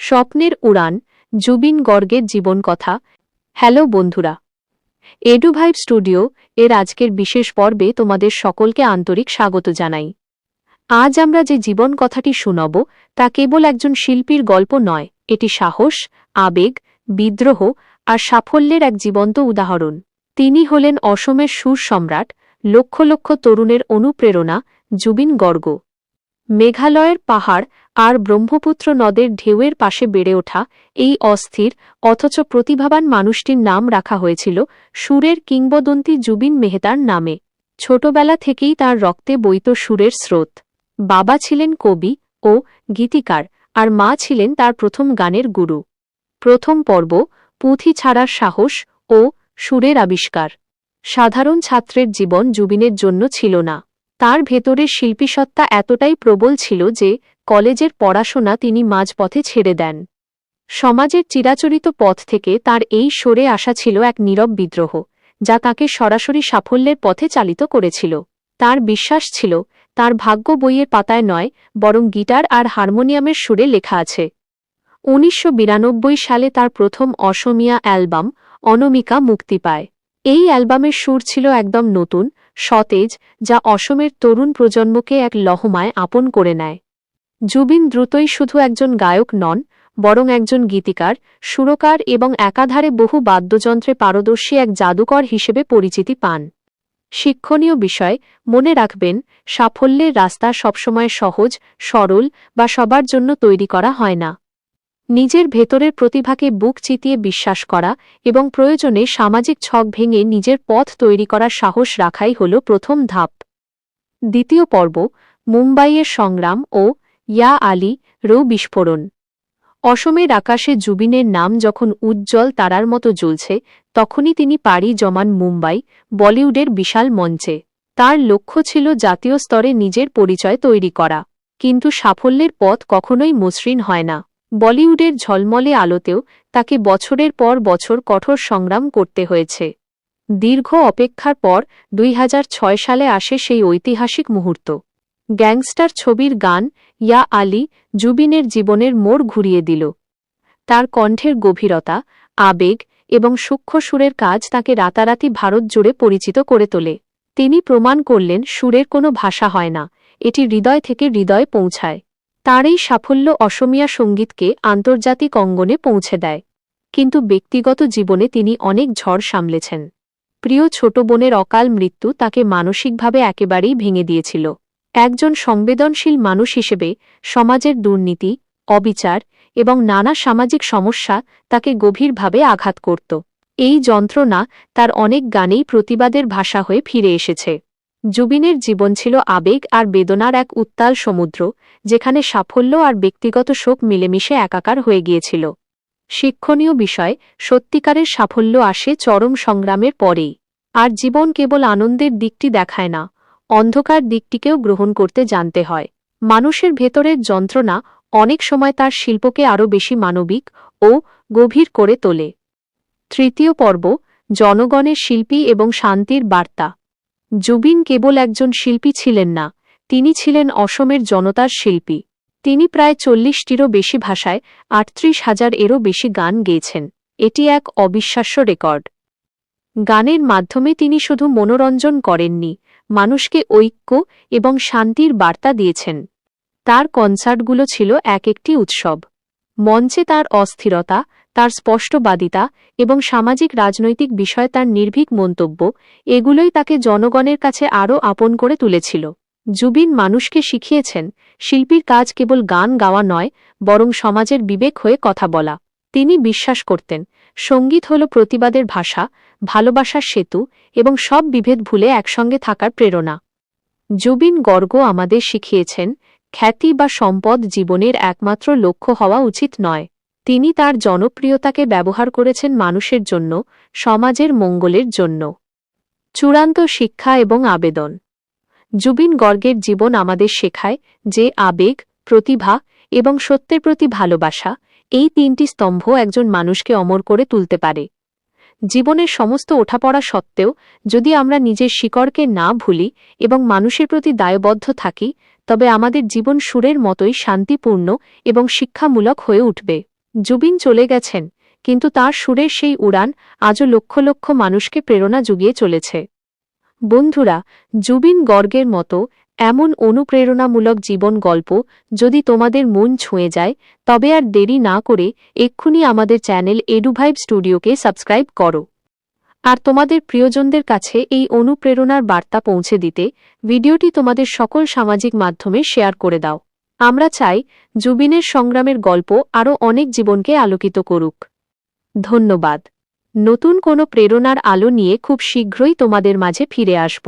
স্বপ্নের উড়ান, জুবিন গর্গের জীবনকথা। হ্যালো বন্ধুরা, এডুভাইব স্টুডিও এর আজকের বিশেষ পর্বে তোমাদের সকলকে আন্তরিক স্বাগত জানাই। আজ আমরা যে জীবন কথাটি শুনব তা কেবল একজন শিল্পীর গল্প নয়, এটি সাহস, আবেগ, বিদ্রোহ আর সাফল্যের এক জীবন্ত উদাহরণ। তিনি হলেন অসমের সুর সম্রাট, লক্ষ লক্ষ তরুণের অনুপ্রেরণা জুবিন গর্গ। মেঘালয়ের পাহাড় আর ব্রহ্মপুত্র নদের ঢেউয়ের পাশে বেড়ে ওঠা এই অস্থির অথচ প্রতিভাবান মানুষটির নাম রাখা হয়েছিল সুরের কিংবদন্তি জুবিন মেহতার নামে। ছোটবেলা থেকেই তার রক্তে বইত সুরের স্রোত। বাবা ছিলেন কবি ও গীতিকার, আর মা ছিলেন তার প্রথম গানের গুরু। প্রথম পর্ব, পুঁথি ছাড়ার সাহস ও সুরের আবিষ্কার। সাধারণ ছাত্রের জীবন জুবিনের জন্য ছিল না। তার ভেতরের শিল্পীসত্তা এতটাই প্রবল ছিল যে কলেজের পড়াশোনা তিনি মাঝপথে ছেড়ে দেন। সমাজের চিরাচরিত পথ থেকে তার এই সরে আসা ছিল এক নীরব বিদ্রোহ, যা তাকে সরাসরি সাফল্যের পথে চালিত করেছিল। তার বিশ্বাস ছিল তার ভাগ্য বইয়ের পাতায় নয়, বরং গিটার আর হারমোনিয়ামের সুরে লেখা আছে। ১৯৯২ সালে তার প্রথম অসমীয়া অ্যালবাম অনামিকা মুক্তি পায়। এই অ্যালবামের সুর ছিল একদম নতুন, সতেজ, যা অসমের তরুণ প্রজন্মকে এক লহমায় আপন করে নেয়। জুবিন দ্রুতই শুধু একজন গায়ক নন, বরং একজন গীতিকার, সুরকার এবং একাধারে বহু বাদ্যযন্ত্রে পারদর্শী এক জাদুকর হিসেবে পরিচিতি পান। শিক্ষণীয় বিষয়, মনে রাখবেন, সাফল্যের রাস্তা সবসময় সহজ, সরল বা সবার জন্য তৈরি করা হয় না। নিজের ভেতরের প্রতিভাকে বুক চিতিয়ে বিশ্বাস করা এবং প্রয়োজনে সামাজিক ছক ভেঙে নিজের পথ তৈরি করার সাহস রাখাই হল প্রথম ধাপ। দ্বিতীয় পর্ব, মুম্বাইয়ের সংগ্রাম ও ইয়া আলী রৌ বিস্ফোরণ। অসমের আকাশে জুবিনের নাম যখন উজ্জ্বল তারার মতো জ্বলছে, তখনই তিনি পাড়ি জমান মুম্বাই, বলিউডের বিশাল মঞ্চে। তার লক্ষ্য ছিল জাতীয় স্তরে নিজের পরিচয় তৈরি করা। কিন্তু সাফল্যের পথ কখনোই মসৃণ হয় না। বলিউডের ঝলমলে আলোতেও তাকে বছরের পর বছর কঠোর সংগ্রাম করতে হয়েছে। দীর্ঘ অপেক্ষার পর ২০০৬ সালে আসে সেই ঐতিহাসিক মুহূর্ত। গ্যাংস্টার ছবির গান ইয়া আলী জুবিনের জীবনের মোড় ঘুরিয়ে দিল। তার কণ্ঠের গভীরতা, আবেগ এবং সূক্ষ্ম সুরের কাজ তাকে রাতারাতি ভারত জুড়ে পরিচিত করে তোলে। তিনি প্রমাণ করলেন সুরের কোনো ভাষা হয় না, এটি হৃদয় থেকে হৃদয়ে পৌঁছায়। তার এই সাফল্য অসমীয়া সঙ্গীতকে আন্তর্জাতিক অঙ্গনে পৌঁছে দেয়। কিন্তু ব্যক্তিগত জীবনে তিনি অনেক ঝড় সামলেছেন। প্রিয় ছোট বোনের অকাল মৃত্যু তাকে মানসিকভাবে একেবারেই ভেঙে দিয়েছিল। একজন সংবেদনশীল মানুষ হিসেবে সমাজের দুর্নীতি, অবিচার এবং নানা সামাজিক সমস্যা তাকে গভীরভাবে আঘাত করত। এই যন্ত্রণা তার অনেক গানেই প্রতিবাদের ভাষা হয়ে ফিরে এসেছে। জুবিনের জীবন ছিল আবেগ আর বেদনার এক উত্তাল সমুদ্র, যেখানে সাফল্য আর ব্যক্তিগত শোক মিলেমিশে একাকার হয়ে গিয়েছিল। শিক্ষণীয় বিষয়, সত্যিকারের সাফল্য আসে চরম সংগ্রামের পরেই। আর জীবন কেবল আনন্দের দিকটি দেখায় না, অন্ধকার দিকটিকেও গ্রহণ করতে জানতে হয়। মানুষের ভেতরের যন্ত্রণা অনেক সময় তার শিল্পকে আরও বেশি মানবিক ও গভীর করে তোলে। তৃতীয় পর্ব, জনগণের শিল্পী এবং শান্তির বার্তা। জুবিন কেবল একজন শিল্পী ছিলেন না, তিনি ছিলেন অসমের জনতার শিল্পী। তিনি প্রায় ৪০টিরও বেশি ভাষায় ৩৮,০০০-এরও বেশি গান গেয়েছেন। এটি এক অবিশ্বাস্য রেকর্ড। গানের মাধ্যমে তিনি শুধু মনোরঞ্জন করেননি, মানুষকে ঐক্য এবং শান্তির বার্তা দিয়েছেন। তার কনসার্টগুলো ছিল এক একটি উৎসব। মঞ্চে তার অস্থিরতা, তার স্পষ্টবাদিতা এবং সামাজিক রাজনৈতিক বিষয়ে তার নির্ভীক মন্তব্য, এগুলোই তাকে জনগণের কাছে আরও আপন করে তুলেছিল। জুবিন মানুষকে শিখিয়েছেন, শিল্পীর কাজ কেবল গান গাওয়া নয়, বরং সমাজের বিবেক হয়ে কথা বলা। তিনি বিশ্বাস করতেন, সঙ্গীত হল প্রতিবাদের ভাষা, ভালোবাসার সেতু এবং সব বিভেদ ভুলে একসঙ্গে থাকার প্রেরণা। জুবিন গর্গ আমাদের শিখিয়েছেন, খ্যাতি বা সম্পদ জীবনের একমাত্র লক্ষ্য হওয়া উচিত নয়। তিনি তার জনপ্রিয়তাকে ব্যবহার করেছেন মানুষের জন্য, সমাজের মঙ্গলের জন্য। চূড়ান্ত শিক্ষা এবং আবেদন। জুবিন গর্গের জীবন আমাদের শেখায় যে আবেগ, প্রতিভা এবং সত্যের প্রতি ভালোবাসা, এই তিনটি স্তম্ভ একজন মানুষকে অমর করে তুলতে পারে। জীবনের সমস্ত ওঠাপড়া সত্ত্বেও যদি আমরা নিজের শিকড়কে না ভুলি এবং মানুষের প্রতি দায়বদ্ধ থাকি, তবে আমাদের জীবন সুরের মতোই শান্তিপূর্ণ এবং শিক্ষামূলক হয়ে উঠবে। জুবিন চলে গেছেন, কিন্তু তার সুরের সেই উড়ান আজও লক্ষ লক্ষ মানুষকে প্রেরণা জুগিয়ে চলেছে। বন্ধুরা, জুবিন গর্গের মতো এমন অনুপ্রেরণামূলক জীবন গল্প যদি তোমাদের মন ছুঁয়ে যায়, তবে আর দেরি না করে এক্ষুনি আমাদের চ্যানেল এডুভাইব স্টুডিওকে সাবস্ক্রাইব করো। আর তোমাদের প্রিয়জনদের কাছে এই অনুপ্রেরণার বার্তা পৌঁছে দিতে ভিডিওটি তোমাদের সকল সামাজিক মাধ্যমে শেয়ার করে দাও। আমরা চাই জুবিনের সংগ্রামের গল্প আরও অনেক জীবনকে আলোকিত করুক। ধন্যবাদ। নতুন কোনো প্রেরণার আলো নিয়ে খুব শীঘ্রই তোমাদের মাঝে ফিরে আসব।